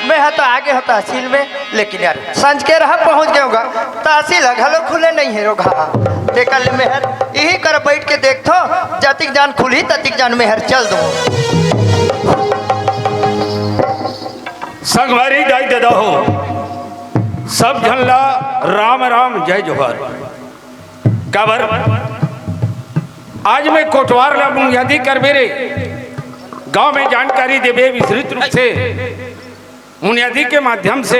मैं तो आगे हो तहसील में, लेकिन यार संज के रहा पहुँच गए होगा तहसील घलो खुले नहीं है रोगा देखा ले मेहर यही कर बैठ के देख थो जतिक जान खुली ततिक जान मेहर चल दो संगवारी जाय दे दो सब झल्ला राम राम जय जोहर काबर आज मैं कोटवार ला बुनियादी कर मेरे गांव में जानकारी देवे विस्तृत रूप से बुनियादी के माध्यम से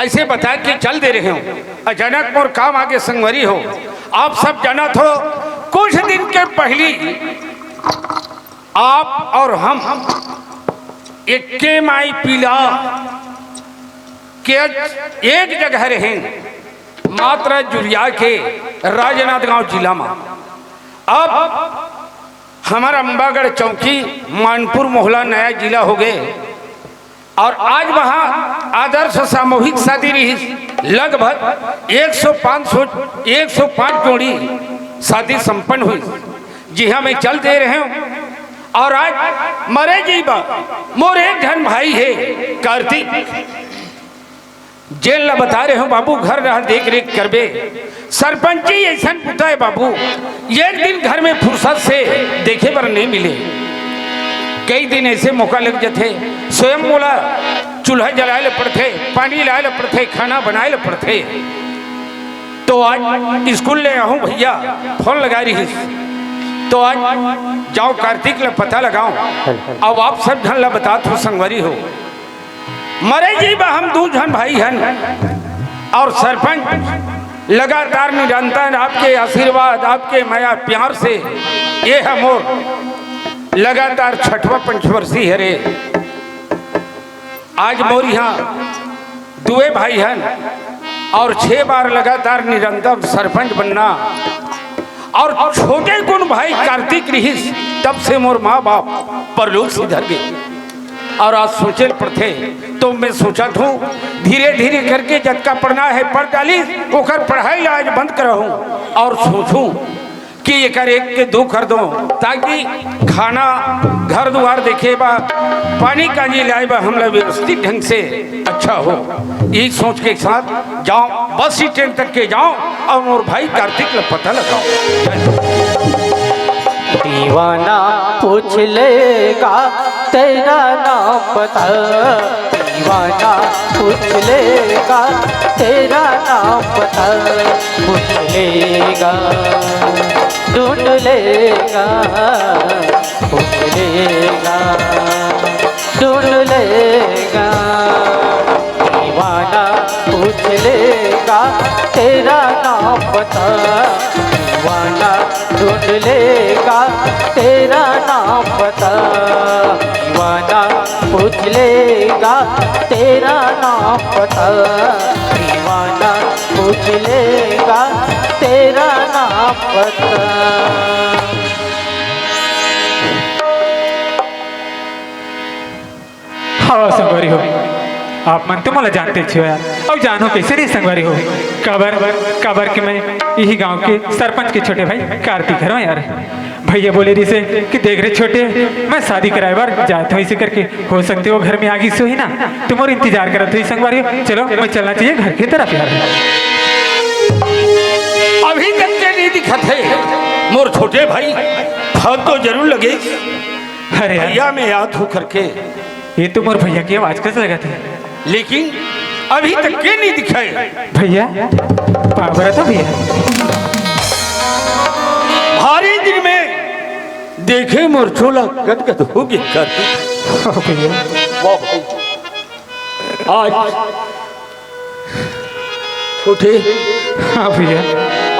ऐसे बता के चल दे रहे हो अचानक मोर काम आगे संगवारी हो आप सब जाना हो कुछ दिन के पहली आप और हम एक के माई पीला के एक जगह रहे मात्रा जुरिया के राजनांदगांव जिला में। अब हमारा अंबागढ़ चौकी मानपुर मोहल्ला नया जिला हो गए और आज वहाँ आदर्श सामूहिक शादी रही लगभग 105 जोड़ी शादी संपन्न हुई जी हाँ मैं चल दे रहे हूँ। और आज मरे जीबा मोर एक धन भाई है कार्तिक जेल ला बता रहे हो बाबू घर रहा देख रेख करबे सरपंच जी ऐसा पुता है बाबू एक दिन घर में फुर्सत से देखे पर नहीं मिले कई दिन ऐसे मौका लग जाते स्वयं मोला चूल्हा जलाए पड़ते पानी लाए पड़ते खाना बनाए पड़ते तो आज स्कूल ले आऊँ भैया फोन लगा रही तो आज जाओ कार्तिक ला पता लगाओ अब आप सब ढंग ला बता तो संगवारी हो मरे जी बा हम दो जन भाई हैं और सरपंच लगातार निरंतर आपके आशीर्वाद आपके माया प्यार से ये हम और लगातार छठवा पंचवर्षीय है रे आज मोर यहाँ दुए भाई हैं और 6 बार लगातार निरंतर सरपंच बनना और छोटे गुण भाई कार्तिक रहीस तब से मोर माँ बाप परलोक सिधर गए और आज सोचे पड़ते तो मैं सोचा था धीरे धीरे करके जतका पढ़ना है पढ़ डाली ओकर पढ़ाई आज बंद करहूँ और सोचूं कि ये कर एक के 2 कर दो ताकि खाना घर द्वार देखे बा पानी काजी लाए बा हम लोग व्यवस्थित ढंग से अच्छा हो यही सोच के साथ जाओ बस स्टैंड तक के जाओ और मोर भाई कार्तिक का पता लगाओ। दीवाना पूछ लेगा तेरा नाम पता दीवाना पूछ लेगा तेरा नाम पता पूछ लेगा ढूंढ लेगा पूछ लेगा ढूंढ लेगा दीवाना पूछ लेगा तेरा नाम पता दीवाना ढूंढ लेगा तेरा नाम पता दीवाना पूछ लेगा तेरा नाम पता दीवाना पूछ लेगा तेरा नाम पता। हाँ संगवारी हो आप मन तो मला जानते छो यार अब जानो कैसे नहीं संगवारी हो काबर के मैं यही गांव के सरपंच के छोटे भाई कार्तिक हूँ यार भैया बोले रही से कि देख रहे छोटे मैं शादी कराए बार जाता हूँ इसे करके हो सकते हो घर में आगे से ही ना तुम और इंतजार करत हुई संगवारी हो चलो मैं चलना चाहिए घर की तरफ यार। अभी तक के नहीं दिखा थे मोर छोटे भाई फल तो जरूर लगे अरे भैया में याद हो करके ये तो मोर भैया की आवाज कैसे लगा थे लेकिन अभी तक के नहीं दिखाए भैया पावरा था भैया भारी दिन में देखे मोर छोला गदगद हो गया आज छोटे हाँ भैया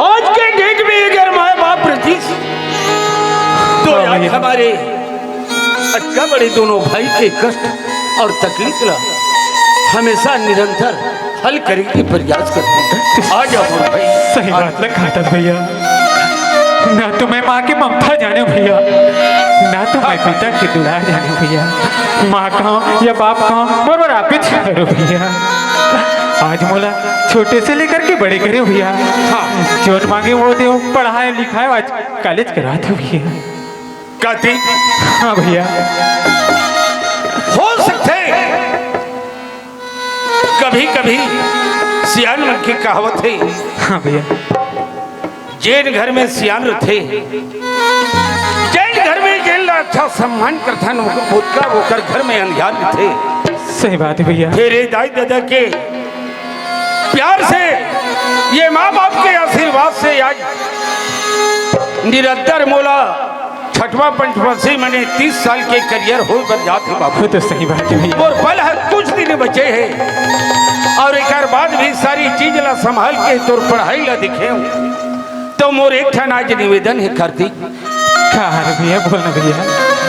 आज के डेट में अगर माँ बाप रजीस तो आज हमारे अच्छा बड़े दोनों भाई के कष्ट और तकलीफ ला हमेशा निरंतर हल करने की प्रयास करते हैं। आ जाओ भाई सही बात में खाता भैया ना तो मैं माँ की ममता जाने भैया ना तो मैं पिता की दुलार जाने भैया माँ कहाँ या बाप कहाँ बराबर आप ही करो भैया आज मोला छोटे से लेकर के बड़े करे भैया हाँ जो मांगे वो दे पढ़ाए लिखाए आज कॉलेज करा दो भैया कार्तिक हाँ भैया हो सकते कभी कभी सियान मन की कहावत है, हाँ भैया। जैन घर में सियान थे, जैन घर में जैन अच्छा सम्मान करता मुदका होकर घर में अंधियार थे। सही बात है भैया। तेरे दाई दादा के प्यार से, ये माँ बाप के आशीर्वाद से आज निरंतर मोला छठवा पंचवर्षीय मैंने 30 साल के करियर हो बन जाते बाबू। वो तो सही बात है भैया। और पल है कुछ दिन बचे हैं और एक बाद भी सारी चीज ला संभाल के तोर पढ़ाई ला दिखे तो मोर एक ठन आज निवेदन है कार्तिक। क्या हाल है भैया, बोलना भैया।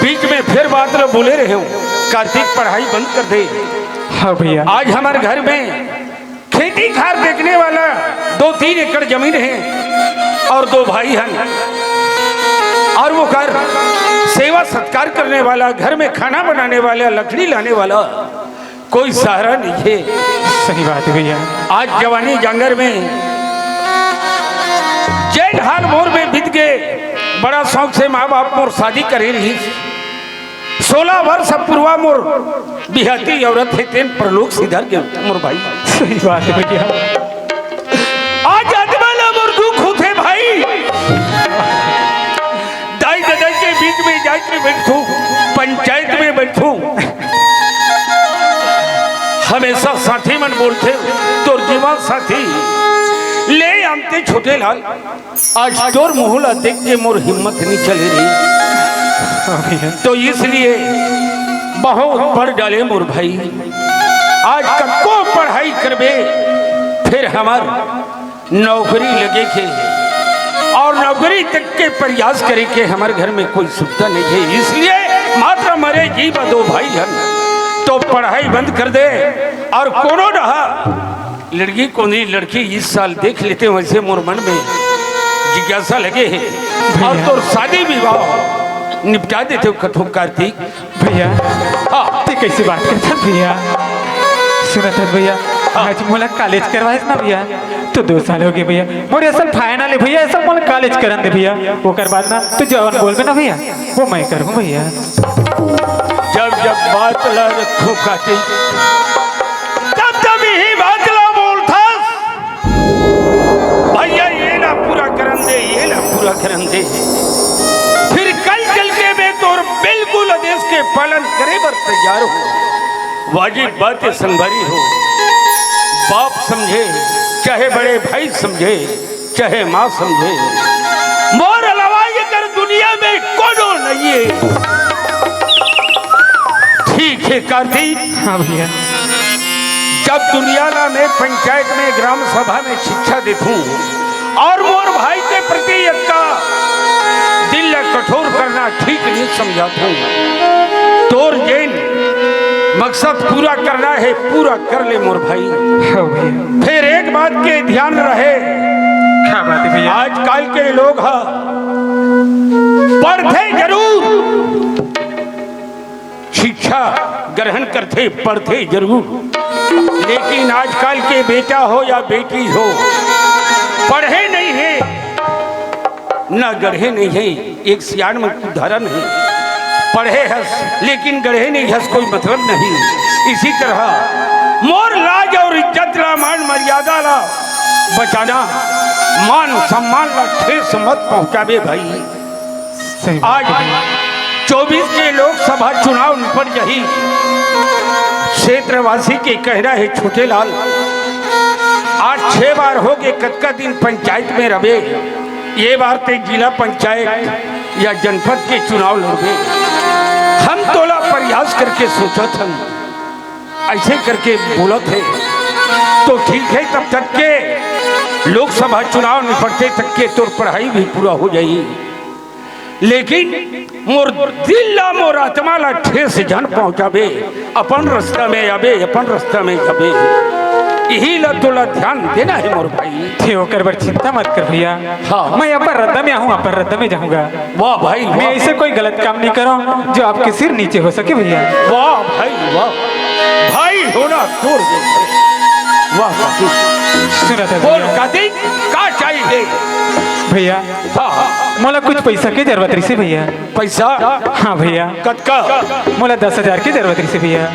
बीच में फिर बात लो बोले रहे हो, कार्तिक पढ़ाई बंद कर दे। हाँ भैया। आज हमारे घर में खेती खार देखने वाला 2-3 एकड़ जमीन है और 2 भाई हैं और वो कर सेवा सत्कार करने वाला, घर में खाना बनाने वाला, लकड़ी लाने वाला कोई सहारा नहीं है। सही बात है भैया। आज जवानी जंगर में जैन हाल मोर में बीत गए। बड़ा शौक से माँ बाप मोर शादी करे रही। 16 वर्ष पूर्वा मोर बिहाती औरत है तेन परलोक सिधर के मोर भाई। सही बात है भैया। आज आत्मा मोर दुख होते भाई। दाई दादा के बीच में जाके बैठू, पंचायत में बैठू, हमेशा साथी मन बोलते तोर जीवन साथी ले आमते छोटे लाल। आज तोर मुहला देख के मोर हिम्मत नहीं चले रही, हाँ भैया। तो इसलिए बहुत बढ़ डाले मोर भाई। आज कको पढ़ाई करबे फिर हमार नौकरी लगे के और नौकरी तक के प्रयास करे के हमारे घर में कोई सुविधा नहीं है। इसलिए मात्र मरे जीव 2 भाई हैं तो पढ़ाई बंद कर दे और कोनो रहा लड़की को नहीं, लड़की इस साल देख लेते हैं। वैसे मोर मन में जिज्ञासा लगे है और तो शादी विवाह निपटा देते हो कथो कार्तिक। भैया हाँ ते कैसी बात करता भैया। सुना था भैया, आज मोला कॉलेज करवाए ना भैया, तो 2 साल हो गए भैया। और असल फाइनल है भैया, ऐसा मोला कॉलेज करन दे भैया। वो कर बाद ना तो जवान बोल ना भैया, वो मैं करूँ भैया। जब जब बात ला रखो कार्तिक तब तब ही बात ला बोलता भैया। ये ना पूरा करन दे, ये ना पूरा करन दे। फिर कल चल के मैं तो बिल्कुल आदेश के पालन करे पर तैयार हो। वाजिब बातें संभारी हो, बाप समझे चाहे बड़े भाई समझे चाहे माँ समझे, मोर अलावा ये कर दुनिया में कोनो नहीं है। ठीक है कार्तिक। हाँ भैया। जब दुनिया ना मैं पंचायत में ग्राम सभा में शिक्षा देता हूँ और मोर भाई के प्रति का दिल कठोर करना ठीक नहीं समझाता हूँ। तोर जैन मकसद पूरा करना है, पूरा कर ले मोर भाई। हाँ भैया। फिर एक बात के ध्यान रहे, क्या बात है भैया। आजकल के लोग पढ़ते जरूर, शिक्षा ग्रहण करते पढ़ते जरूर, लेकिन आजकल के बेटा हो या बेटी हो पढ़े नहीं है ना गढ़े नहीं है। एक सियान में उदाहरण है, पढ़े हस लेकिन गढ़े नहीं हस कोई मतलब नहीं। इसी तरह मोर लाज और इज्जत ला, मान मर्यादा ला बचाना, मान सम्मान ला ठेस मत पहुंचावे भाई। सही आज 24 के लोकसभा चुनाव निपट रही। क्षेत्रवासी के कहना है छोटे लाल, 8-6 बार हो गए कतका दिन पंचायत में रहे। ये बार ते जिला पंचायत या जनपद के चुनाव लड़े। हम तोला प्रयास करके सोचा था, ऐसे करके बोला थे तो ठीक है। तब तक के लोकसभा चुनाव निपटते तक के तोर पढ़ाई भी पूरा हो जाएगी, लेकिन मोर दिल ला मोर आत्मा ला ठेस जान पहुंचावे। अपन रास्ता में आवे, अपन रास्ता में जावे, यही ला तोला ध्यान देना है मोर भाई। थे होकर बड़ चिंता मत कर भैया। हाँ। मैं अपर रद्दा में आऊँ, अपर रद्दा में जाऊँगा। वाह भाई वाह। मैं ऐसे कोई गलत काम नहीं करूँ जो आपके सिर नीचे हो सके भैया। वाह भाई वाह, भाई होना तोड़ दे। वाह सुना था बोल भैया। कार्तिक का चाहिए भैया हाँ। मोला कुछ पैसा की जरूरत रही से भैया। पैसा हाँ भैया। कतका मोला 10,000 की जरूरत रही से भैया।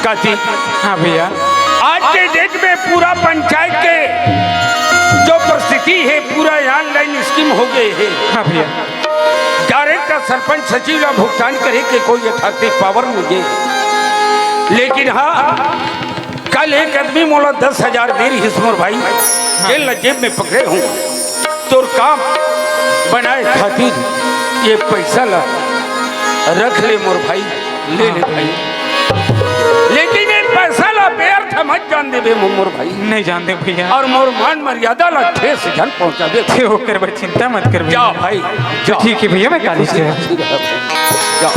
कार्तिक हाँ भैया। आज के डेट में पूरा पंचायत के जो परिस्थिति है पूरा ऑनलाइन स्कीम हो गए है। हाँ भैया, डायरेक्ट सरपंच सचिव का भुगतान करे के कोई यथार्थिक पावर मुझे, लेकिन हाँ कल एक आदमी मोला 10,000 दे रही मोर भाई, जेल जेब में पकड़े हूँ तोर काम बनाए खातिर ये पैसा ला रख ले मोर भाई, ले ले भाई, लेकिन ये पैसा ला व्यर्थ मत जान देबे मोर भाई। नहीं जान दे भैया, और मोर मान मर्यादा ला ठेस जन पहुंचा दे। थे होकर बस चिंता मत कर भैया। जा भाई जा। ठीक है भैया, मैं काली से जा।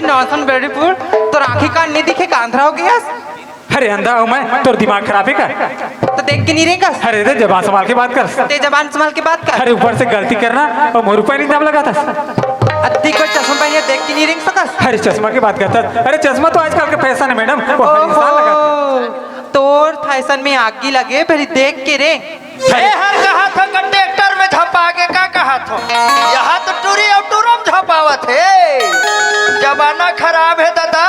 नॉर्थन बेडीपुर तो आंखें कान नहीं दिखे आंध्रा हो गया। अरे अंधा हूँ मैं, तो दिमाग खराब है का? तो देख के नहीं रहेगा। अरे दे जबान संभाल के बात कर। ते जबान संभाल के बात कर। अरे ऊपर से गलती करना और मोरू पर इल्जाम लगाता। अद्धी को चश्मा पहने देख के नहीं रेंग सकता। अरे चश्मा की बात करता। अरे चश्मा तो आजकल का फैशन है मैडम, वो हर इंसान लगाता। तोर फैशन में आग लगे फिर देख के रेंग। हर कहा था कंडक्टर में झपा के का कहा था, यहाँ तो टूरी और टूरम झपावत है। जमाना खराब है दादा,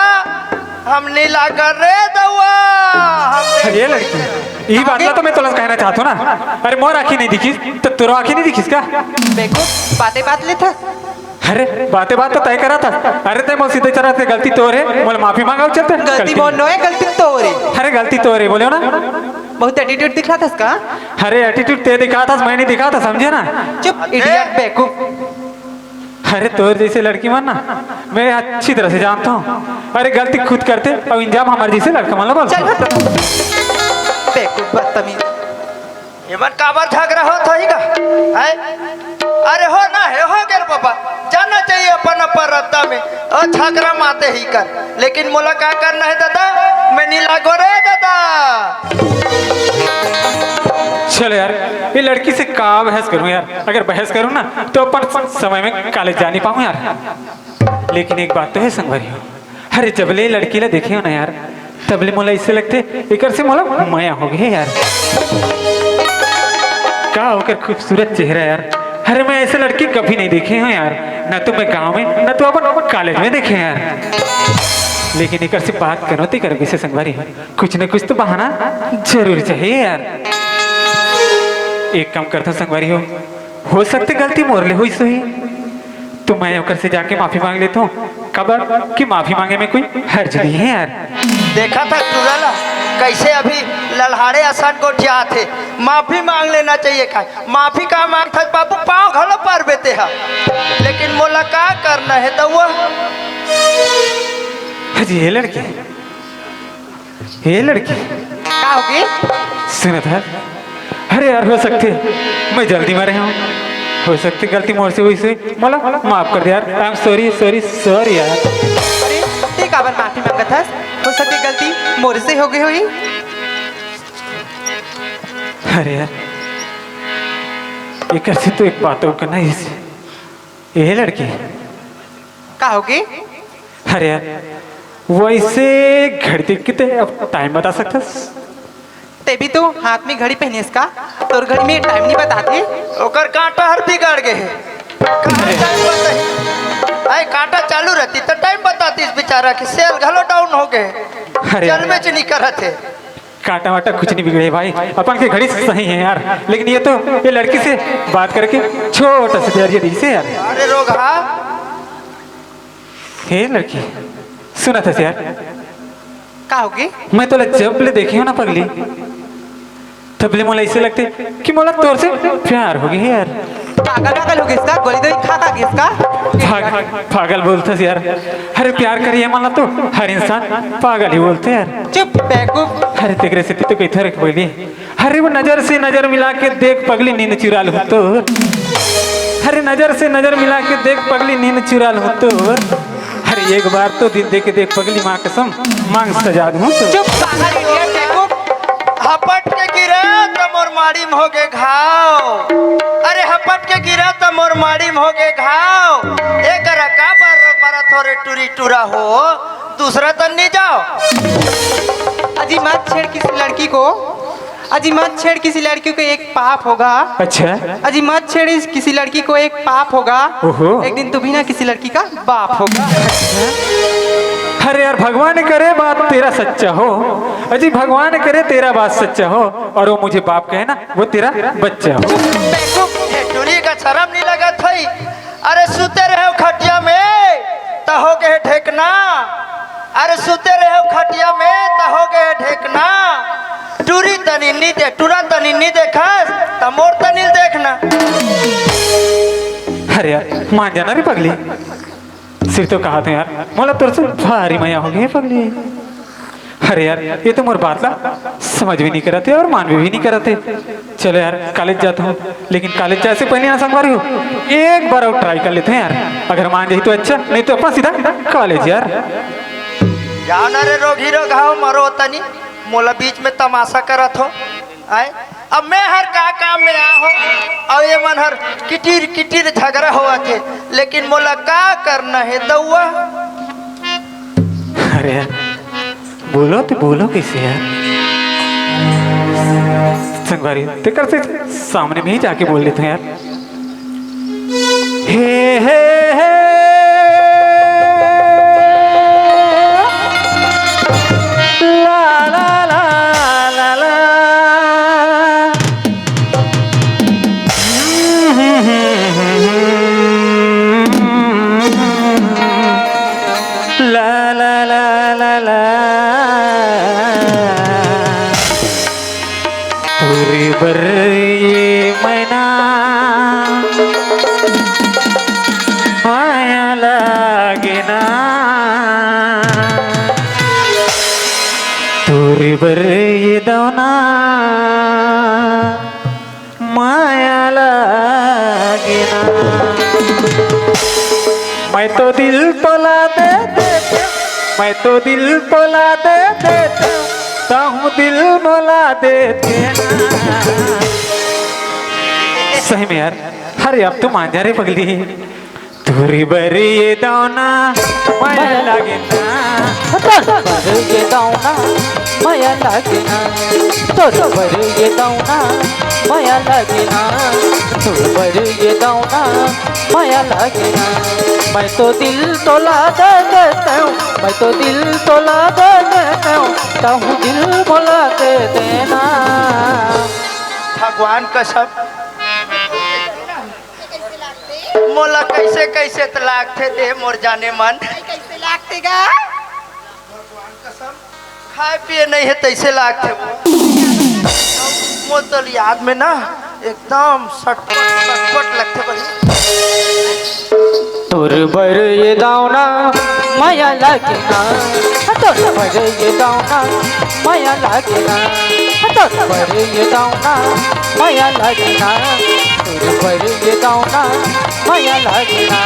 हम नीला कर रहे दवा। ये लड़की यही बात तो मैं तुला कहना चाहता हूँ ना। अरे मोर आँखें नहीं दिखी तो तुर आँखें नहीं दिखीस का? देखो बातें बात ले था। अरे बातें बात तो तय करा था। अरे ते मोल सीधे चला थे, गलती तो रे मोल माफी मांगा चलते। गलती बोल नो है, गलती तो रे। अरे गलती तो रे बोले ना। बहुत एटीट्यूड दिख रहा था इसका। अरे एटीट्यूड ते दिखा था, मैं नहीं दिखा था, समझे ना? चुप इडियट बेवकूफ। अरे तोर जैसे लड़की मन ना मैं अच्छी तरह से जानता हूँ। अरे गलती खुद करते और इंजाम हमारे जैसे लड़का मान लो बोल। चल बेवकूफ बदतमीज। ये मन काबर झगड़ा हो थोड़ी का है? अरे हो ना है, हो गया पापा, जाना चाहिए अपन अपन रत्ता में और झगड़ा माते ही कर। लेकिन मोला क्या करना है दादा, मैं नीला गोरे दादा। चलो यार, ये लड़की से का बहस करूं यार? अगर बहस करूं ना तो अपन समय में कॉलेज जा नहीं पाऊं यार। लेकिन एक बात तो है संगवारी हो, अरे जबले लड़की ला देखे हो ना यार, तबले मोला इससे लगते एक से मोला माया हो गई यार। का होकर खूबसूरत चेहरा यार। अरे मैं ऐसे लड़की कभी नहीं देखे हूँ यार, ना तो मैं गांव में ना तो अपन कॉलेज में देखे यार। लेकिन एक से बात करो तो कर से संगवारी, कुछ न कुछ तो बहाना जरूर चाहिए यार। एक काम करता संगवारी हो सकते गलती मोर ले हुई सही तो मैं ओकर से जाके माफी मांग लेता हूँ। खबर कि माफी मांगे में कोई हर्ज नहीं है यार। देखा था टूराला कैसे अभी ललहाड़े आसान को जाते, माफी मांग लेना चाहिए। का माफी का मांगता बाबू, पाँव घलो पर बेते है। लेकिन मोला का करना है तो वो जी ये लड़की क्या होगी? सुना था। अरे यार हो सकते मैं जल्दी में रहा हूँ, हो सकती गलती मोर से हुई से मोला माफ कर दे यार। I am sorry sorry sorry यार। अरे ते काबर माफी मांगा था? हो सकती गलती मोर से हो गई हुई। अरे यार एक ऐसी तो एक बात होगा ना इस ये लड़की क्या होगी? अरे यार वैसे घड़ी देख के ते अब टाइम बता सकता? ते भी तो हाथ में घड़ी पहने इसका, तो घड़ी में टाइम नहीं बताते। ओकर कांटा हर बिगाड़ गए है। कांटा चालू रहती तो टाइम बताती इस बेचारा की सेल घलो डाउन हो गए। अरे जल में नहीं कर थे। कांटा वाटा कुछ नहीं बिगड़े भाई, अपन की घड़ी सही है यार। लेकिन ये तो ये लड़की से बात करके छोटा सा जरिए दी से यार। अरे रोगा हे लड़की सुना था यार, का होगी मैं तो जब ले देखी हूँ ना पगली, तब ले मोला ऐसे लगते कि मोला तोर से प्यार हो गई यार। पागल पागल हो गया इसका, गोली दो खा खा गया इसका। पागल बोलता यार, अरे प्यार करिए माना तो हर इंसान पागल ही बोलते यार। चुप बेवकूफ। अरे तेरे से तो कई तरह पगली, अरे वो नजर से नजर मिला के देख पगली नींद चुरा लूं तो, अरे नजर से नजर मिला के देख पगली नींद चुरा लूं तो, अरे एक बार तो दिल दे के देख पगली माँ कसम मांग सजा दूं तो। चुप पागल इडियट बेवकूफ। हपट के गिरा तो मोर माड़ी में हो गए घाव, अरे हपट के गिरा तो मोर माड़ी में हो गए घाव। एक रका पर मारा थोड़े टूरी टूरा हो, दूसरा तन नहीं जाओ। अजी मत छेड़ किसी लड़की को, अजी मत छेड़ किसी लड़की को, एक पाप होगा। अच्छा अजी मत छेड़ किसी लड़की को, एक पाप होगा। ओहो। एक दिन तू भी ना किसी लड़की का बाप होगा। अरे यार भगवान करे बात तेरा सच्चा हो, अजी भगवान करे तेरा बात सच्चा हो, और वो मुझे बाप कहे ना वो तेरा बच्चा हो। हे टूरी का शर्म नहीं लगा थई, अरे सुते रहे खटिया में तो हो गए ढेकना, अरे सुते रहे खटिया में तो हो गए ढेकना। टूरी तनी नी दे, टूरा तनी नी देखा तो मोर तनी देखना। अरे यार मान जाना रे पगली, सिर्फ तो कहा था यार मोला तोर से भारी माया हो गई पगली। अरे यार ये तो मोर बात ला समझ भी नहीं करते और मान भी नहीं करते। चलो यार कॉलेज जाता हूँ, लेकिन कॉलेज जाने से पहले ना संगवारी हो एक बार और ट्राई कर लेते हैं यार, अगर मान जाए तो अच्छा, नहीं तो अपना सीधा कॉलेज यार। जाओ ना रे रोगी रो घाव मरो तनी, मोला बीच में तमाशा करत हो आए। अब मैं हर का काम में आ हो और ये मन हर किटिर किटिर झगड़ा हुआ थे, लेकिन मोला का करना है दौआ। अरे यार बोलो तो बोलो कैसे यार, संगवारी तो कर से सामने में ही जाके बोल लेते हैं यार। हे ला ला ला ला ला ला ला ला ला ला पूरी बर ये मैना माया लागे ना, पूरी बर ये दौना माया लागे ना। मैं तो दिल तोला दे देते, मैं तो दिल तोला दे देते, ताहूँ दिल मोला देते ना। सही में यार, अरे अब तो मान जा रे पगली, तुरी बरी ये दाना माया लागे ना, बर ये दाना माया लागे ना, तोर बर ये दाना माया लागे ना, तोर बर ये दाना माया लागे ना। मैं तो दिल तोला दे देता हूँ, मैं तो दिल तोला दे देता हूँ, ताहूँ दिल मोला दे देना। भगवान कसम मोला कैसे कैसे तलाक थे दे मोर जाने मन, कैसे लागते गा? खाए पिए नहीं है तैसे लाग थे मोर तो याद में ना एकदम सटपट सटपट लगते बड़ी। तोर बर ये दाना माया लागे ना, तोर बर ये दाना माया लागे ना, तोर बर ये दाना माया लागे ना, तोर बर ये दाना माया लागे ना।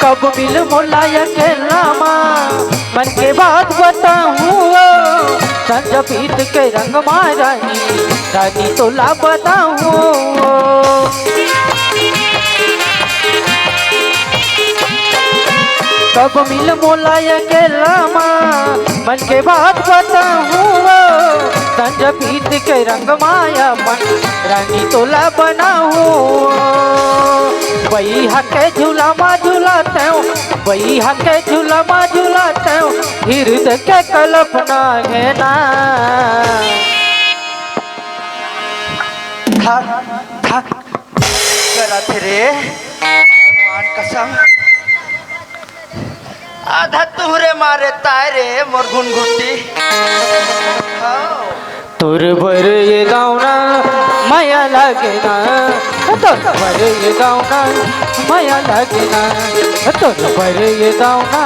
कब मिल मोला अकेला माँ मन के बात बताऊँ, संज पीत के रंग रानी रानी तोला बताऊँ। कब मिल मोला अकेला माँ मन के बात बताऊँ, संज पीत के रंग माया मन रानी तोला बनाऊ वही हके झूला मा झूलाते हो वही हके झूला मा झूलाते हो हृदय के कल्पना है ना थक थक करत रे भगवान कसम आधा तुहरे मारे ताय रे मोर गुनगुटी तोर भर ये गावना माया लागे ना तोर भर ये गावना माया लागे ना तोर भर ये गावना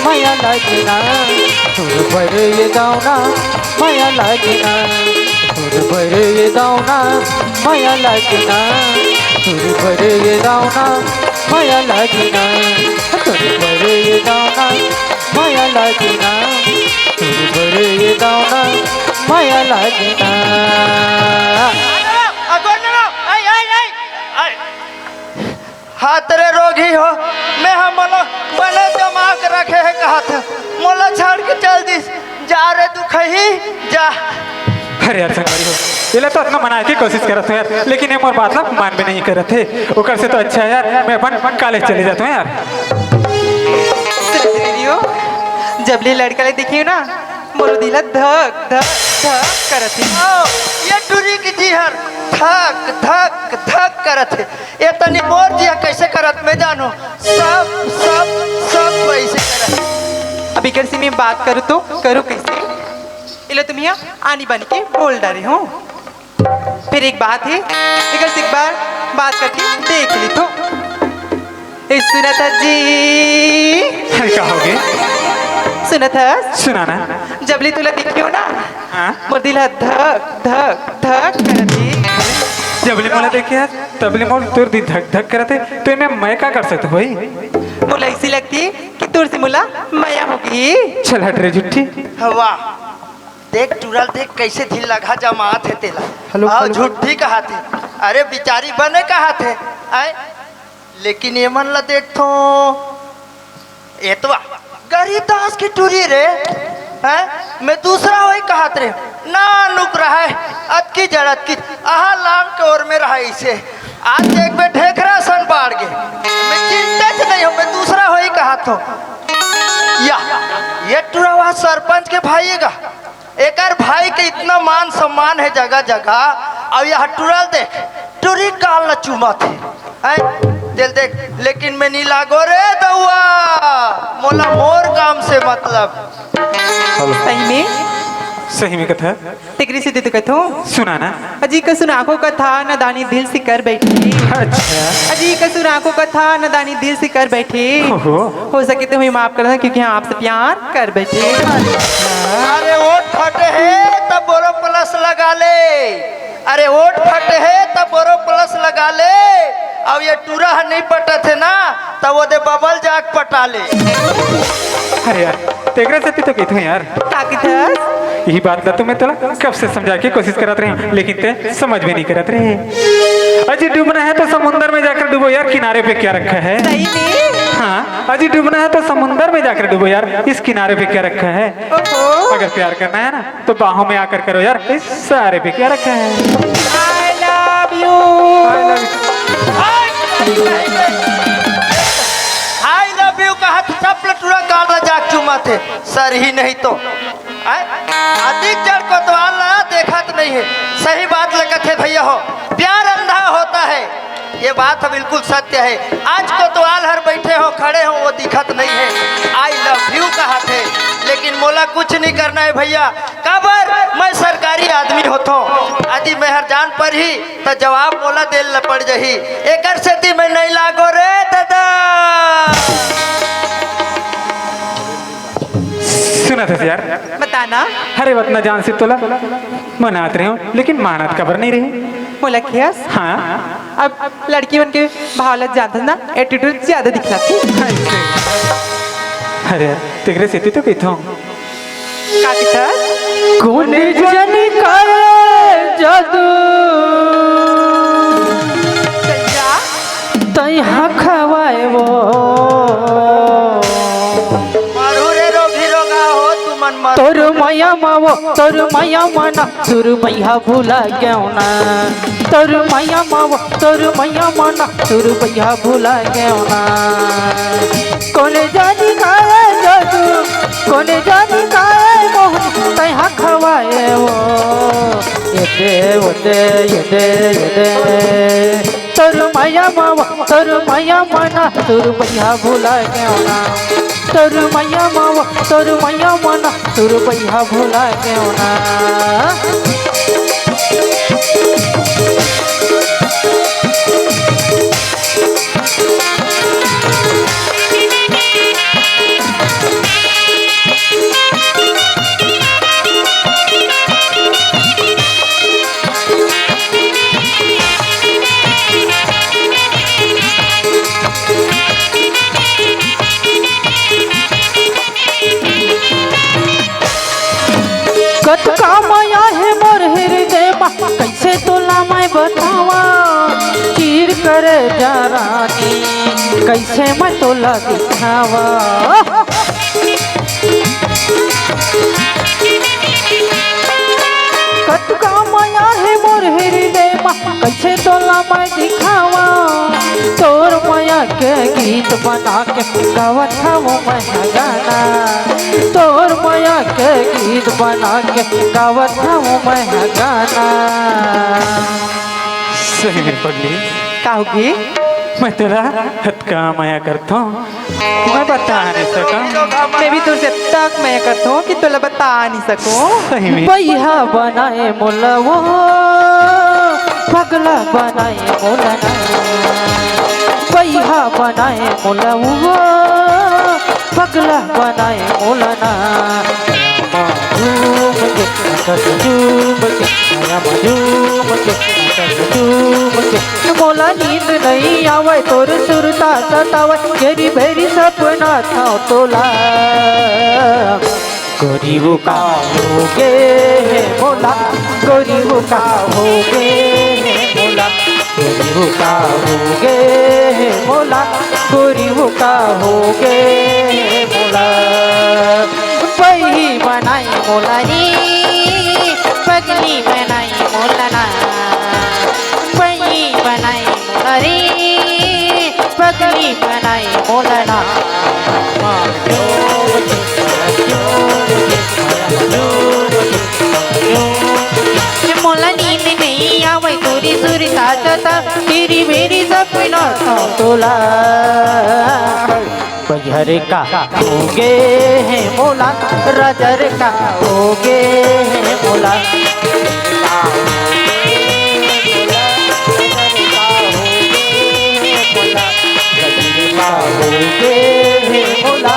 माया लागे ना तोर भर ये गावना माया लागे ना तोर भर ये गावना माया लागे ना तोर भर ये गावना माया लागे ना तोर भर ये गावना माया लागे ना तोर भर ये गावना माया लागे ना हाथ रे रोगी हो मैं हम बने जमा के रखे है कहा था मोला छाड़ के चल दिस जा रे दुखही जा अरे यार संगवारी हो ये तो इतना मनाने की कोशिश करत हूँ यार लेकिन ये मोर बात ना मान भी नहीं करत थे ओकर से तो अच्छा है यार मैं अपन कॉलेज चले जाता हूँ यार हो जब ले लड़का ले देखियो ना मोरो दिला धक धक धक करत है ये टूरी की जीहर धक धक धक करत है ये तनी मोर जिया कैसे करत मैं जानो सब सब सब वैसे करत अब इकर से मैं बात करूँ तो करूँ कैसे इले तुम यहाँ आनी बन के बोल डाले हो फिर एक बात है इकर से एक बार बात करके देख ली तो सुना था जी कहोगे सुना था सुनाना जबली तुला दिखियो ना हाँ मोर दिला धक धक धक करती जबले मोला देखे यार तबले मोल तोर दी धक धक करते तो मैं क्या कर सकता भाई मोला ऐसी लगती कि तुर से मोला माया होगी चल हट रे झुट्ठी हवा देख टूरल देख कैसे ढील लगा जमात है तेला हेलो, आओ हेलो। झूठी कहा थे अरे बिचारी बने कहा थे आए लेकिन ये मन ला देख तो ये तो गरीबदास की टूरी रे हैं मैं दूसरा वही कहा थे ना नुक रहा है अत की जड़त की आहा लाम के ओर में रहा इसे आज देख में ढेकरा सन बाढ़ गए मैं चिंता से नहीं हूँ मैं दूसरा वही कहा तो या ये टूरावा सरपंच के भाईगा एकर भाई के इतना मान सम्मान है जगह जगह और यह टूरल देख टूरी काल न चुमा थे दिल देख लेकिन मैं नहीं लागो रे दउआ मोला मोर काम से मतलब सही में सही में कथा तिकरी से दे कथो सुनाना अजी का सुनाको कथा न दानी दिल से कर बैठी अच्छा अजी का सुनाको कथा न दानी दिल से कर बैठे ओहो। हो सके तो हमें माफ कर दें क्योंकि हम आपसे प्यार कर बैठे अरे वोट फटे है तब बोरो प्लस लगा ले अरे वोट फटे है तब बोरो प्लस लगा ले अब ये टूरा नहीं पटा थे ना तब वो दे बबल जाग पटा ले अरे यार तेगरा से तो कहते हैं यार ताकत यही बात ला तो मैं तोला कब से समझा के कोशिश करत रही हूँ लेकिन ते समझ में नहीं करत रहे अजी डूबना है तो समुंदर में जाकर डूबो यार किनारे पे क्या रखा है सही में हाँ अजी डूबना है तो समुंदर में जाकर डूबो यार इस किनारे पे क्या रखा है ओहो अगर प्यार करना है ना तो बाहों में आकर करो यार इस सारे पे क्या रखा है I love you I love you कहा तो चपल टूरा गाल जाग चुमा थे सर ही नहीं तो अधिक जड़ कोतवाल ना देखा तो नहीं है सही बात लगा थे भैया हो प्यार अंधा होता है ये बात तो बिल्कुल सत्य है आज कोतवाल हर बैठे हो खड़े हो वो दिखत नहीं है आई लव यू कहा थे लेकिन मोला कुछ नहीं करना है भैया कबर मैं सरकारी आदमी होतो यदि मेहर जान पर ही तो जवाब मोला देल पड़ जही एकर सेती मैं नहीं लागो रे दादा सुना था यार बताना अरे वतना जान से तोला मनात रहे हो लेकिन मानत खबर नहीं रही मोला खियास हाँ अब लड़की बन के भावलत जानता ना एटीट्यूड ज्यादा दिखला थी अरे यार तेगरे से तो कहता हूँ का किता कौन जन करे जादू सैया तैहा खवाए वो मारू रे रोगी रोगा हो तू मन मत तोर माया मावो वो तोर मैया मना सुर मैया भूला क्यों ना तोर मैया मावो तोर मैया मना सुर मैया भूला क्यों ना कोने जानी काए जादू कोने जानी काए मोहन तैहा खवाए वो ये दे तोर मैया मावो तोर मैया मना सुर मैया भूला क्यों ना तोर मैया मावो तोर मैया मना सुर मैया भूला क्यों ना कत का माया है मोर हृदय मा कैसे तोला मैं बतावा चीर करे जा रानी कैसे मैं तोला दिखावा कत का माया है मोर हृदय मा कैसे तोला मैं दिखावा तोर माया के गीत बना के गावत वो मैं गाना तोर माया के गीत बना के गावत वो मैं गाना सही में पगली काहोगी मैं तेरा हद का माया करता हूँ मैं बता नहीं सका मैं भी तुझसे तक मैं करता हूँ कि तुला बता नहीं सकूं सही में पैहा बनाए मोला वो पगला बनाए मोला ना पैहा बनाए मोला वो पगला बनाए मोला ना मोला नींद नहीं आवे तोर सुरता सतावे घेरी भेरी सपना था तोला गरीब का होगे है मोला गरीब का होगे है मोला गरीब का होगे है मोला गरीब का होगे है मोला पही बनाई मोला नी पगली बनाई मोला ना पही बनाई मोला री पगली बनाई मोला ना मोला नींद नहीं आवे तोरी सुरी ताजता तेरी मेरी सपना था तोला बजहर का होगे है मोला राजर का होगे है मोला होगे है मोला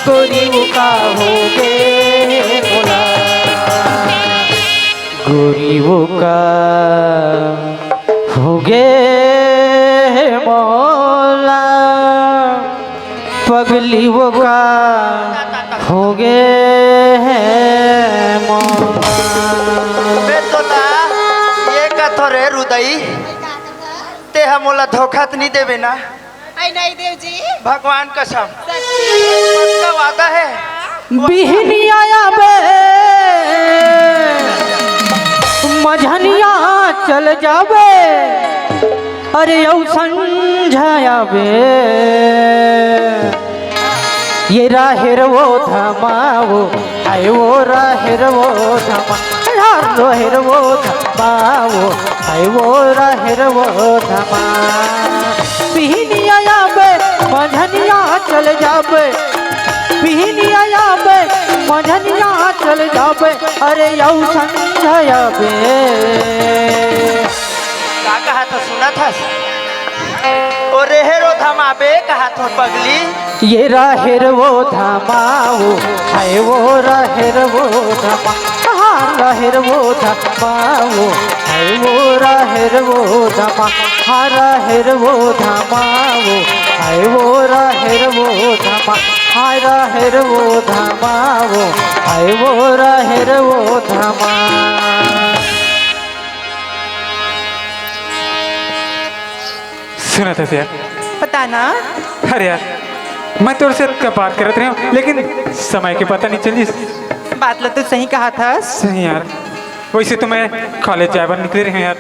गरीब का होगे है मोला गरीब का होगे है मोला पगली वो का होगे है मोला बे तोला ये का थोरे रुदई ते हमोला धोखा तो नहीं देवे ना आई नहीं देव जी भगवान कसम सच्ची का वादा है बिहनी आया बे मझनिया चल जावे अरे यौ संझाया बे ये राहेर वो धमाओ आए वो राहेर वो धमा राहेर वो धमाओ आए वो राहेर वो धमा बिहनी आया बे मझनिया चल जावे बिहनी आया बे मझनिया चल जावे अरे यौ संझाया बे का कहा तो सुना था ओ रेहेरो धमाबे कहा तो पगली ये राहेर वो धमाओ हाय वो राहेर वो धमा हाँ राहेर वो धमाओ हाय वो राहेर वो धमा हाँ राहेर वो धमाओ हाय वो राहेर वो धमा हाय राहेर वो धमाओ हाय वो राहेर वो धमा सुना था यार पता ना अरे यार मैं तोर से कब बात करत रही हूँ लेकिन समय के पता नहीं चली बात लो तो सही कहा था। सही यार, वैसे तो मैं कॉलेज जाकर निकले रहे हैं यार।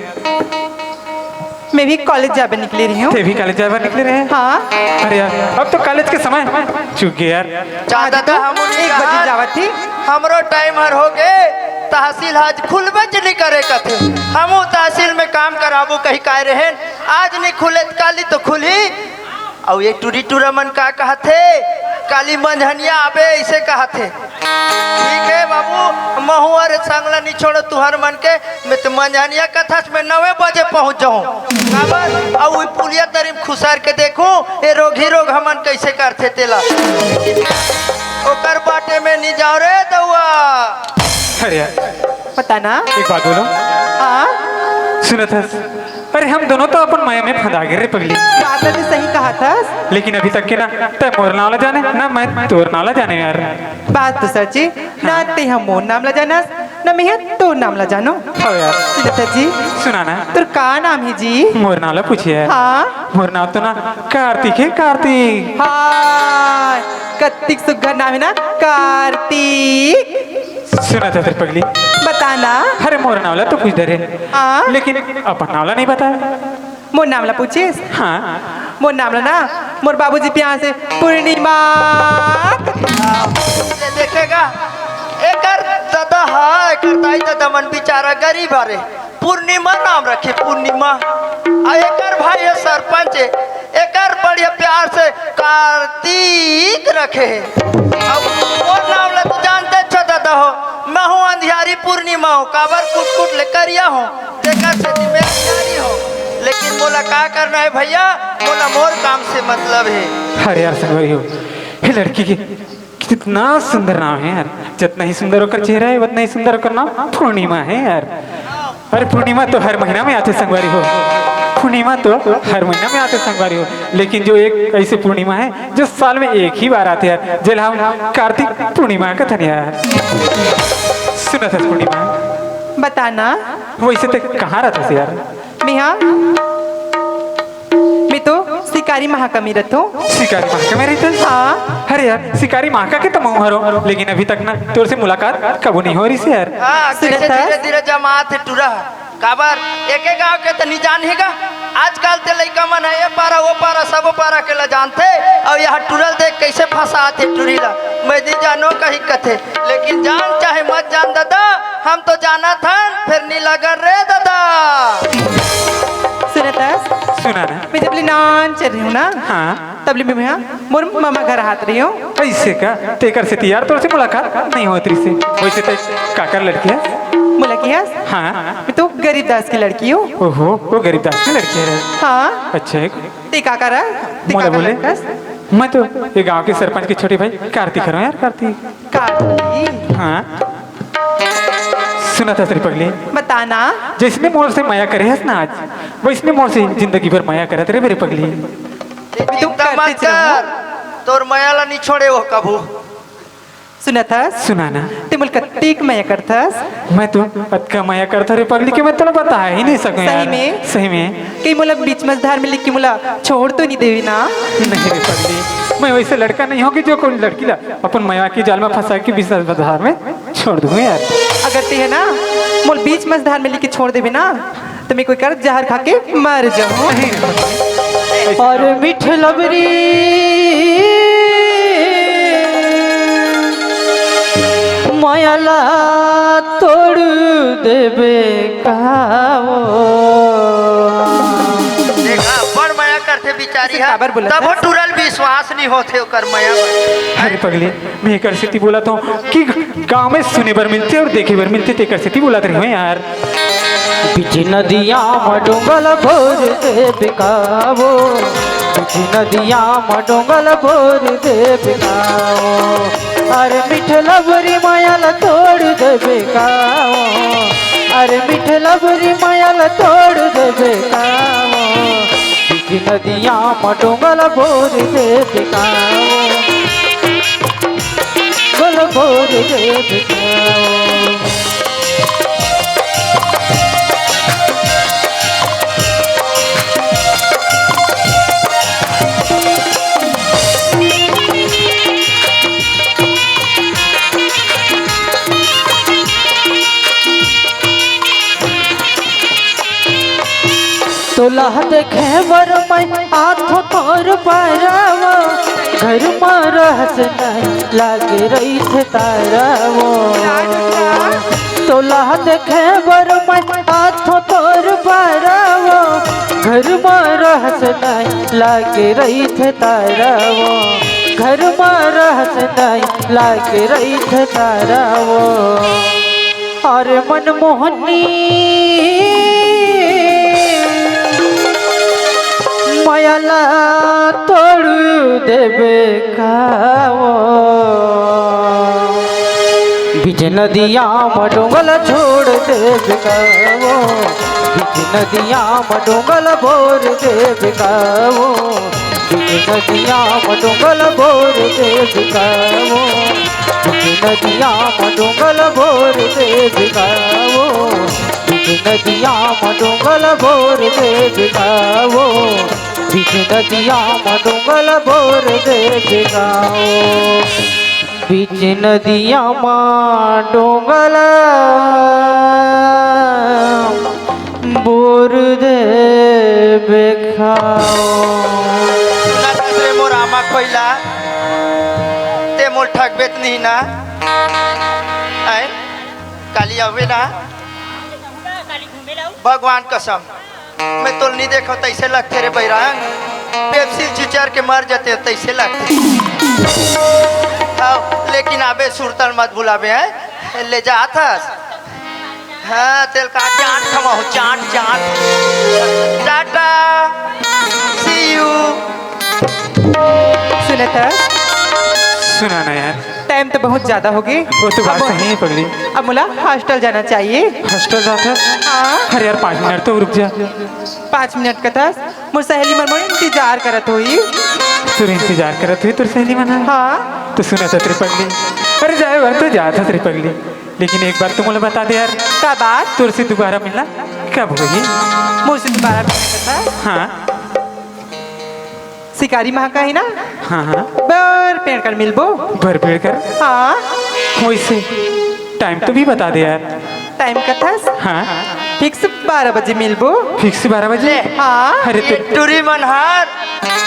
मैं भी कॉलेज जाकर निकली रही हूँ। ते भी कॉलेज जाकर निकले रहे हैं। हाँ, अरे यार अब तो कॉलेज के समय चुक गए यार। चाहता था हम 1 बजे जावत थी। हमरो टाइम हर हो गए। तहसील आज खुलबे नहीं करे कथे। हमू तहसील में काम कराबू कहीं कह रहे आज नहीं खुले काली तो खुली। और ये टूरी टूरा मन का कहते काली मंझनिया आबे ऐसे कहते। ठीक है बाबू, महुअर सांगला नहीं छोड़ो तुहर मन के। मैं तो मंझनिया कथा में 9 बजे पहुंच जाऊँ। और पुलिया तरीम खुसार के देखूं ये रोग ही रोग हमन कैसे करते तेला। ओकर बाटे में नहीं जाओ रे दउआ। अरे यार पता ना। एक बात बोलो। हाँ, सुना था, अरे हम दोनों तो अपन माया में फंदा गए रे पगली। बात तो सही कहा था। लेकिन अभी तक के ना तय मोर नाला जाने ना मैं तोर नाला जाने यार। बात तो सच्ची ना। ते हम मोर नाम ला जाना ना मैं तो नाम ला जानो। हाँ यार सुनता जी, सुना ना, तुर का नाम है जी? मोर नाला पूछिए यार। हाँ मोर नाम तो ना कार्तिक है, कार्तिक। हाँ, कार्तिक सुग्घर नाम है ना, कार्तिक। सुना था तेरे पगली। बताना। अरे मोर नावला तो पूछ दे रहे, हाँ, लेकिन अपन नावला नहीं बताया। मोर नाम ला पूछिस? हाँ मोर नाम ला ना, मोर बाबूजी प्यार से पूर्णिमा। देखेगा एकर दादा है, एकर दाई दादा मन बेचारा गरीब हरे। पूर्णिमा नाम रखे पूर्णिमा। आ एकर भाई है सरपंच है, एकर बढ़िया प्यार से कार्तिक रखे है। अब वो नाम ला तो जानते छो दादा हो, मैं हूँ अंधियारी पूर्णिमा हो। काबर कुट कुट ले करिया हो, एकर से मैं अंधियारी हो। लेकिन मोला का करना है भैया, मोला मोर काम से मतलब है। अरे यार संगवारी हो, ये लड़की की कितना सुंदर नाम है यार। जितना ही सुंदर होकर चेहरा है उतना ही सुंदर होकर नाम पूर्णिमा है यार। अरे पूर्णिमा तो हर महीना में आते संगवारी हो, पूर्णिमा तो हर महीना में आते संगवारी हो। लेकिन जो एक ऐसी पूर्णिमा है जो साल में एक ही बार आते यार, जिल हम कार्तिक पूर्णिमा का था यार। सुना था पूर्णिमा? बताना। वैसे तो कहाँ रहता था यार? मैं तो शिकारी महाकमी रहता हूँ। शिकारी महाका में रहते? हाँ। अरे यार शिकारी महाका के तो मैं हरो, लेकिन अभी तक ना तोर से मुलाकात कबू नहीं हो रही से यार। हाँ, कैसे सुनता? धीरे धीरे जमात है टूरा। काबर एक गांव के तो नहीं जान हेगा। आजकल ते लइका मन है ये पारा वो पारा सब पारा के ला जानते। और यहाँ टूरल देख कैसे फंसाते टूरीला। मैं नहीं जानो कहीं कथे, लेकिन जान चाहे मत जान दादा, हम तो जाना था फिर नहीं लगन रे दादा। सुनता? सुना ना? मैं जब नान चल रही हूँ ना, हाँ तब मैं यहाँ मोर मामा घर हाथ रही हूँ। ऐसे का तेकर से यार तोर से मुलाकात नहीं होती से। वैसे तो काकर लड़की है? बोला कि हस? हाँ। मैं तो गरीबदास की लड़की हूँ। ओहो, वो गरीबदास की लड़की है। हाँ। अच्छा है। ते का करा? ते मोला का बोले लड़कस? मैं तो ये गांव के सरपंच के छोटे भाई कार्तिक हूँ यार, कार्तिक। कार्तिक। हाँ सुना था तेरी पगली, बताना। जिसने मोर से माया करे है ना आज, वो इसने मोर से जिंदगी भर माया करे तेरे मेरे पगली। चिंता मत कर, तोर मायाला नहीं छोड़े वो कभू। सुना था? सुना ना? ते मुल कत्तीक मैं करथस। मैं तो अतका माया करता रे पगली के मैं तो बता ही नहीं सकूं यार। सही में? सही में? कई मुला बीच मझधार में लिख के मुला छोड़ तो नहीं देवी ना? नहीं रे पगली, मैं वैसे लड़का नहीं होगी जो कोई लड़की ला अपन माया की जाल में फंसा के बीच मझधार में छोड़ दूंगा यार। अगर ते है ना मुल बीच मझधार में लिख के छोड़ देवी ना, तो मैं कोई कर जहर खा के मर जाऊँ। और मिठ लबरी मायाला तोड़ देबे काओ। देखा बड़ माया करते बिचारी है, काबर बोला तब था? टूरल विश्वास नहीं होते ओकर माया में। अरे पगली मैं कर से बोला तो कि गांव में सुने बर मिलते और देखे बर मिलते ते कर से बोला रही हूँ यार। बिच नदिया मडोंगल भोर दे बिकावो, बिच नदिया मडोंगल भोर दे बिकावो। अरे मिठ लबरी मायाला तोड़ दे बिकावो, अरे मिठ लबरी मायाला तोड़ दे बिकावो। बिच नदिया मडोंगल भोर दे बिकावो, गल भोर दे बिकावो। सोलह देखे बर मैं आठो तोर पारावो घर में रहस नहीं लागे रही थे तारावो सोलह देखे बर मैं आठो तोर पारावो घर में रहस नहीं लागे रही थे तारावो घर में रहस नहीं लागे रही थे तारावो और मनमोहनी मायाला तोड़ देवे कावो बीच नदिया मडोंगल छोड़ देवे कावो बीच नदिया मडोंगल बोर देवे कावो बीच नदिया मडोंगल बोर देवे कावो बीच नदिया मडोंगल बोर देवे कावो बीच नदिया मडोंगल बोर देवे कावो बीच नदिया मडोंगल बोर देवे कावो बीच नदिया मडोंगल बोर देवे कावो ना दूसरे मोर आमा खोइला ते मोर ठग बेत नहीं ना आए काली आवे ना भगवान कसम मैं तो नहीं देखो तैसे लगते रे बैरांग पेप्सी चिचर के मर जाते तैसे लगते हाँ, लेकिन आबे सुरतल मत भुलाबे हैं ले जा था हाँ तेल का चाट खमा हो चाट चाट टाटा सी यू सुनता सुना ना यार, टाइम तो बहुत ज्यादा हो गई। वो तो बात सही है पगली। अब मुला हॉस्टल जाना चाहिए। हॉस्टल जाता? हाँ अरे यार 5 मिनट तो रुक जा। 5 मिनट का था मोर सहेली मन मोर इंतजार करत होई। तू इंतजार करत हुई तुर सहेली मना? हाँ तो सुना था तेरी पगली, अरे जाए बार तो जा था तेरी पगली, लेकिन एक बार तुम मुझे बता दे यार, का बात तुर से दोबारा मिलना कब होगी? मुझसे दोबारा मिलने का था। हाँ शिकारी माँ का है ना? हाँ हाँ बर पेड़ कर मिलबो। भर पेड़ कर। हाँ वैसे टाइम तो भी बता दे यार। टाइम का था हाँ फिक्स 12 बजे मिलबो। फिक्स 12 बजे? हाँ अरे ये टूरी मनहार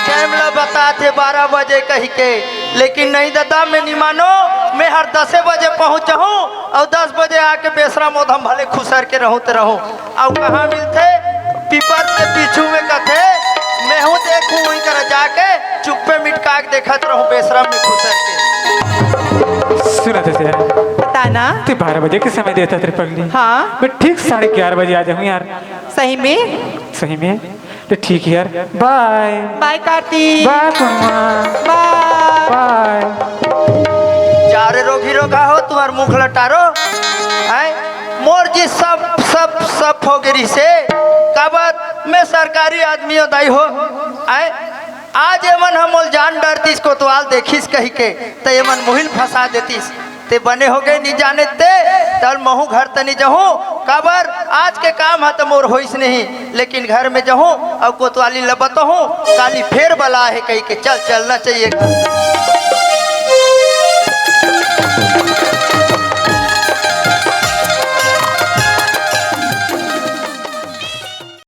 टाइम ला बताते 12 बजे कही के, लेकिन नहीं दादा मैं नहीं मानो, मैं हर 10 बजे पहुँचूँ और 10 बजे आके बेसरा मोधम भले खुसर के रहूँ तो रहूँ। और कहाँ मिलते पीपर के पीछू में कथे मैं हूँ देखूँ वहीं कर जाके चुप्पे मिटका के देखत रहूँ बेसरा में खुसर के। सुना था यार, बताना तू 12 बजे के समय देता तेरे पगली। हाँ मैं ठीक 11:30 बजे आ जाऊँ यार। सही में। सही में? तो ठीक है यार, बाय बाय कार्तिक। बाय कुम्मा बाय। बाय। चारे रोगी रोगा हो तुम्हार मुख लटारो है मोर जी सब सब सब हो गिरी से काबर मैं सरकारी आदमी दाई हो आए आज एमन हम जान डरतीस कोतवाल देखिस कही के तो एमन मोहिल फंसा देतीस ते बने हो गए नहीं जाने ते तल महू घर तनी जहूँ काबर आज के काम है तो मोर होइस नहीं, लेकिन घर में जहूँ और कोतवाली लबत हूँ काली फेर बला है कही के चल चलना चाहिए।